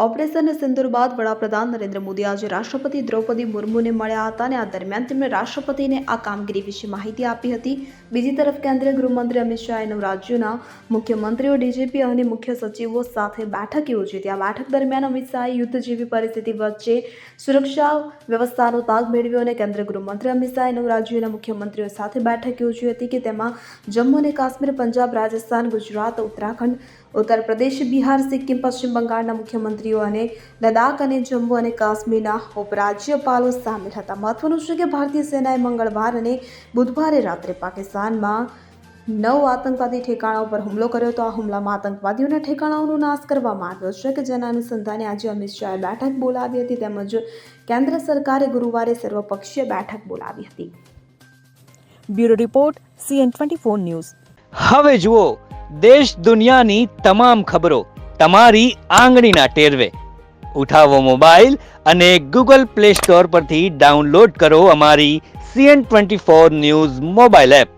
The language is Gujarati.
ઓપરેશન સિંદૂર બાદ વડાપ્રધાન નરેન્દ્ર મોદી આજે રાષ્ટ્રપતિ દ્રૌપદી મુર્મુને મળ્યા હતા અને આ દરમિયાન તેમણે રાષ્ટ્રપતિને આ કામગીરી વિશે માહિતી આપી હતી. બીજી તરફ કેન્દ્રીય ગૃહમંત્રી અમિત શાહે 9 રાજ્યોના મુખ્યમંત્રીઓ, ડીજીપી અને મુખ્ય સચિવો સાથે બેઠક યોજી હતી. આ બેઠક દરમિયાન અમિત શાહે યુદ્ધ જેવી પરિસ્થિતિ વચ્ચે સુરક્ષા વ્યવસ્થાનો તાગ મેળવ્યો અને કેન્દ્રીય ગૃહમંત્રી અમિત શાહે 9 રાજ્યોના મુખ્યમંત્રીઓ સાથે બેઠક યોજી હતી કે તેમાં જમ્મુ અને કાશ્મીર, પંજાબ, રાજસ્થાન, ગુજરાત, ઉત્તરાખંડ, ઉત્તર પ્રદેશ, બિહાર, સિક્કિમ, પશ્ચિમ બંગાળના મુખ્યમંત્રીઓ અને લદ્દાખ અને જમ્મુ અને કાશ્મીરના ઉપરાજ્યપાલો સામેલ હતા. મહત્વનું છે કે ભારતીય સેનાએ મંગળવાર અને બુધવારે રાત્રે પાકિસ્તાનમાં 9 આતંકવાદી ઠેકાણાઓ પર હુમલો કર્યો હતો. આ હુમલામાં આતંકવાદીઓના ઠેકાણાઓનો નાશ કરવામાં આવ્યો છે કે જેના અનુસંધાને આજે અમિત શાહે બેઠક બોલાવી હતી. તેમજ કેન્દ્ર સરકારે ગુરુવારે સર્વપક્ષીય બેઠક બોલાવી હતી. Bureau report CN24 news. હવે જુઓ દેશ દુનિયાની તમામ ખબરો તમારી આંગળીના ટેરવે. ઉઠાવો મોબાઈલ અને Google Play Store પરથી ડાઉનલોડ કરો અમારી CN24 ન્યૂઝ મોબાઈલ એપ.